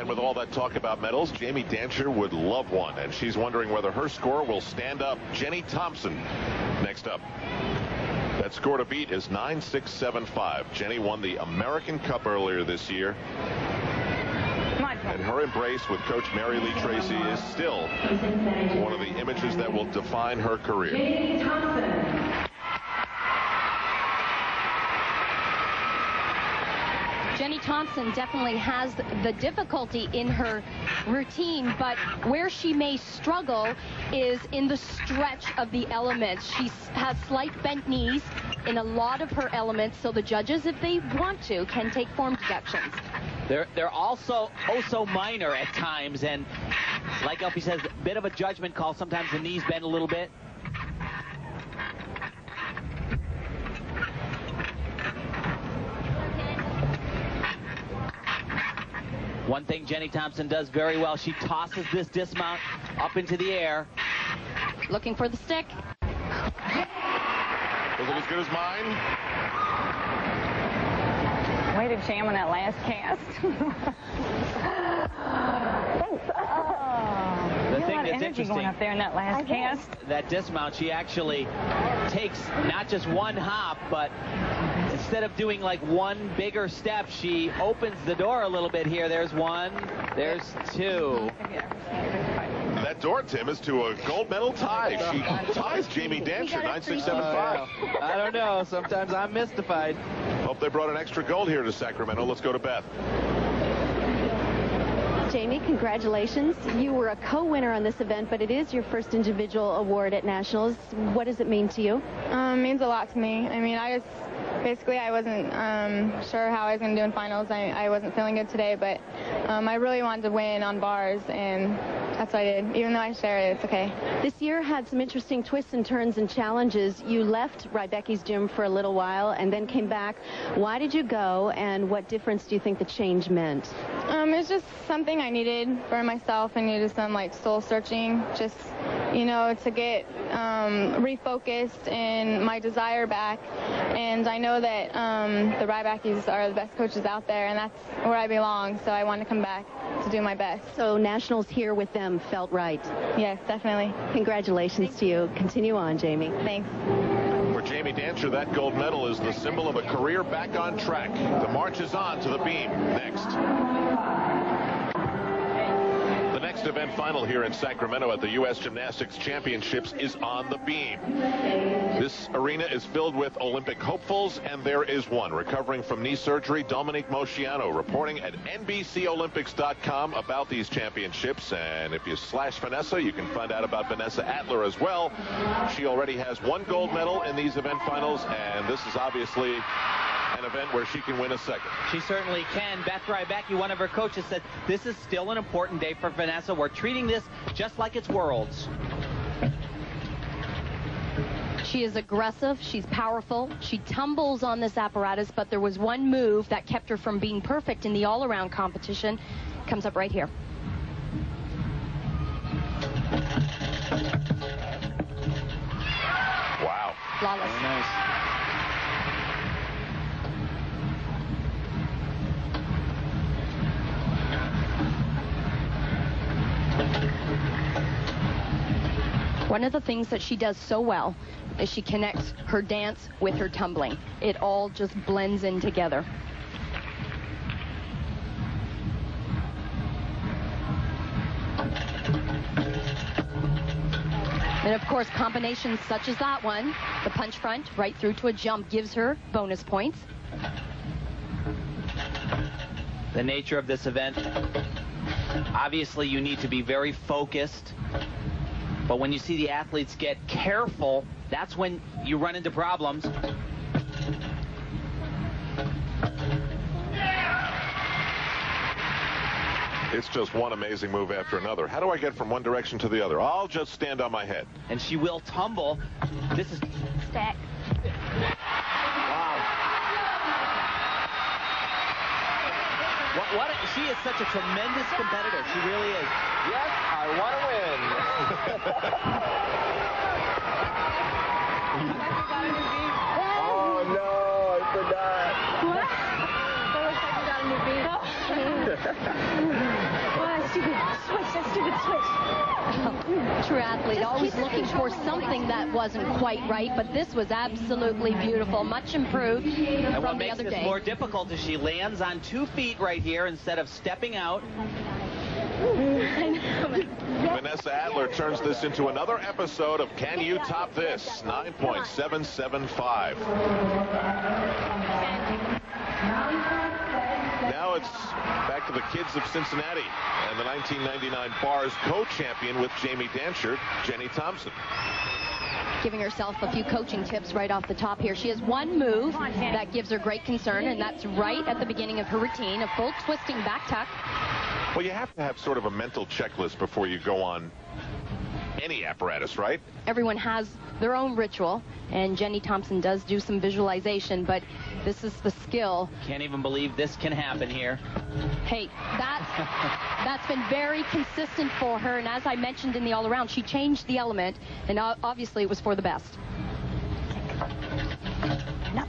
with all that talk about medals, Jamie Dancer would love one, and she's wondering whether her score will stand up. Jenny Thompson next up. That score to beat is 9.675. Jenny won the American Cup earlier this year. And her embrace with Coach Mary Lee Tracy is still one of the images that will define her career. Jenny Thompson. Jenny Thompson definitely has the difficulty in her routine, but where she may struggle is in the stretch of the elements. She has slight bent knees in a lot of her elements, so the judges, if they want to, can take form deductions. They're also so minor at times, and like Elfie says, a bit of a judgment call. Sometimes the knees bend a little bit. One thing Jenny Thompson does very well, she tosses this dismount up into the air. Looking for the stick. Was it as good as mine? Way to jam on that last cast. Thanks. The thing that's interesting going up there in that last cast. That dismount, she actually takes not just one hop, but instead of doing like one bigger step, she opens the door a little bit here. There's one, there's two. That door, Tim, is to a gold medal tie. She ties Jamie Dancer, 9.675. I don't know. Sometimes I'm mystified. Hope they brought an extra gold here to Sacramento. Let's go to Beth. Jamie, congratulations. You were a co-winner on this event, but it is your first individual award at Nationals. What does it mean to you? It means a lot to me. I mean, I wasn't sure how I was going to do in finals. I wasn't feeling good today, but I really wanted to win on bars, and that's what I did. Even though I share it, it's okay. This year had some interesting twists and turns and challenges. You left Rybecki's gym for a little while and then came back. Why did you go, and what difference do you think the change meant? It's just something I needed for myself. I needed some soul searching, just to get refocused and my desire back. And I know that the Rybeckis are the best coaches out there, and that's where I belong. So I want to come back to do my best. So Nationals here with them felt right. Yes, definitely. Congratulations to you. Continue on, Jamie. Thanks. For Jamie Dancer, that gold medal is the symbol of a career back on track. The march is on to the beam next. The next event final here in Sacramento at the U.S. Gymnastics Championships is on the beam. This arena is filled with Olympic hopefuls, and there is one recovering from knee surgery. Dominique Moceanu reporting at NBCOlympics.com about these championships. And if you slash Vanessa, you can find out about Vanessa Atler as well. She already has one gold medal in these event finals, and this is obviously an event where she can win a second. She certainly can. Beth Rybecki, one of her coaches, said this is still an important day for Vanessa. We're treating this just like it's Worlds. She is aggressive. She's powerful. She tumbles on this apparatus, but there was one move that kept her from being perfect in the all-around competition. Comes up right here. Wow. Flawless. Very nice. One of the things that she does so well is she connects her dance with her tumbling. It all just blends in together. And of course, combinations such as that one, the punch front right through to a jump, gives her bonus points. The nature of this event, obviously you need to be very focused. But when you see the athletes get careful, that's when you run into problems. It's just one amazing move after another. How do I get from one direction to the other? I'll just stand on my head. And she will tumble. This is... Stack. Wow. What she is such a tremendous competitor. She really is. Yes, I want to win. Oh, no, I forgot. What? That looks like you got a new beat. true athlete, always looking for something that wasn't quite right, but this was absolutely beautiful, much improved And from what the other makes this day. more difficult is she lands on 2 feet right here instead of stepping out. Vanessa Adler turns this into another episode of Can You Top This? 9.775. Now it's back to the kids of Cincinnati and the 1999 Bars co-champion with Jamie Danchert, Jenny Thompson. Giving herself a few coaching tips right off the top here. She has one move that gives her great concern, and that's right at the beginning of her routine, a full twisting back tuck. Well, you have to have sort of a mental checklist before you go on any apparatus, right? Everyone has their own ritual, and Jenny Thompson does do some visualization, but this is the skill. Can't even believe this can happen here. Hey, that's been very consistent for her, and as I mentioned in the all-around, she changed the element, and obviously it was for the best. No.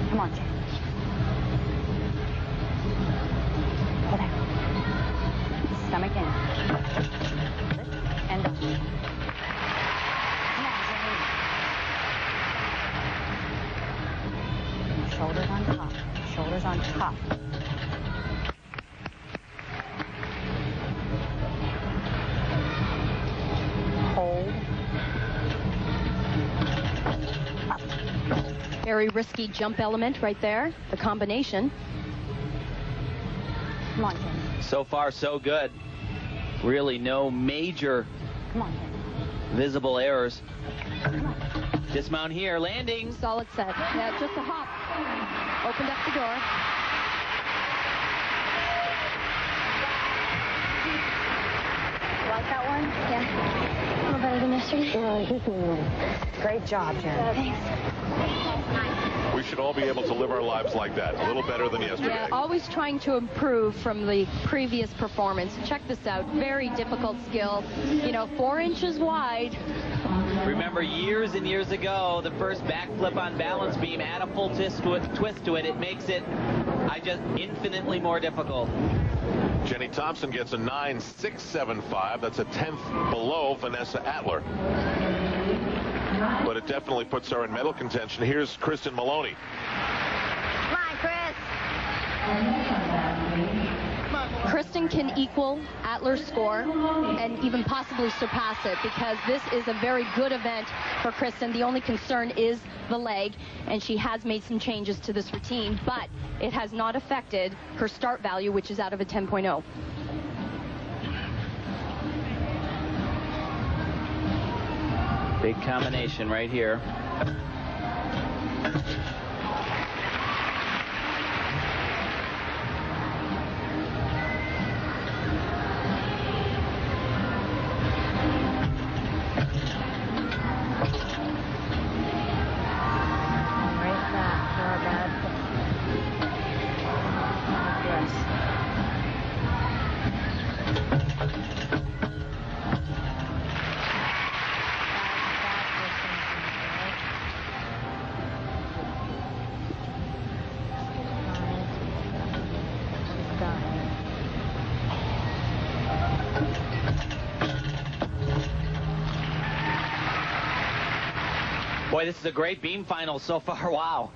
Come on, Jen. Pull down. Stomach in. And up. Come on, Jenny. Shoulders on top. Shoulders on top. Hold. Up. Very risky jump element right there, the combination. Come on, Jenny. So far, so good. Really no major Come on, Jenny. visible errors. Dismount here, landing. Solid set. Yeah, just a hop. Opened up the door. You like that one? Yeah. A little better than yesterday. Great job, Jen. Thanks. We should all be able to live our lives like that, a little better than yesterday. Yeah, always trying to improve from the previous performance. Check this out. Very difficult skill. 4 inches wide. Remember years and years ago, the first backflip on balance beam, add a full twist to it. It makes it just infinitely more difficult. Jenny Thompson gets a 9.675. That's a 10th below Vanessa Adler. But it definitely puts her in medal contention. Here's Kristen Maloney. Come on, Chris. Kristen can equal Adler's score and even possibly surpass it, because this is a very good event for Kristen. The only concern is the leg, and she has made some changes to this routine, but it has not affected her start value, which is out of a 10.0. Big combination right here. Boy, this is a great beam final so far. Wow.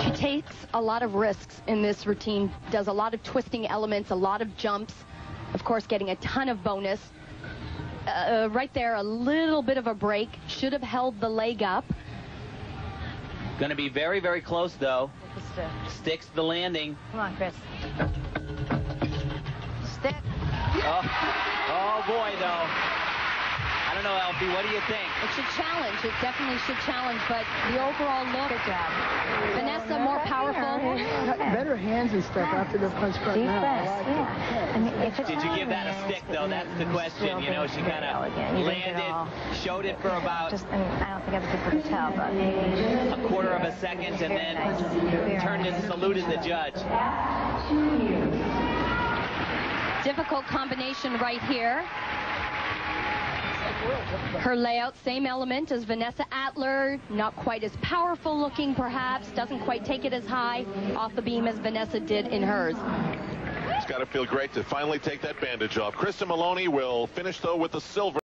She takes a lot of risks in this routine, does a lot of twisting elements, a lot of jumps, of course getting a ton of bonus. Right there, a little bit of a break. Should have held the leg up. Going to be very, very close, though. Sticks to the landing. Come on, Chris. Stick. Oh, boy, though. I don't know, Elfie. What do you think? It should challenge. It definitely should challenge, but the overall look. Good job. Vanessa more powerful. Better hands and stuff after the punch cut Deep now. breaths, yeah. I mean, if it's Did you give that a stick, though? That's the question. You know, she kind of landed, showed it for about I don't think other people could tell, but a quarter of a second, and then turned and saluted the judge. Difficult combination right here. Her layout, same element as Vanessa Atler, not quite as powerful looking perhaps, doesn't quite take it as high off the beam as Vanessa did in hers. It's got to feel great to finally take that bandage off. Kristen Maloney will finish, though, with the silver.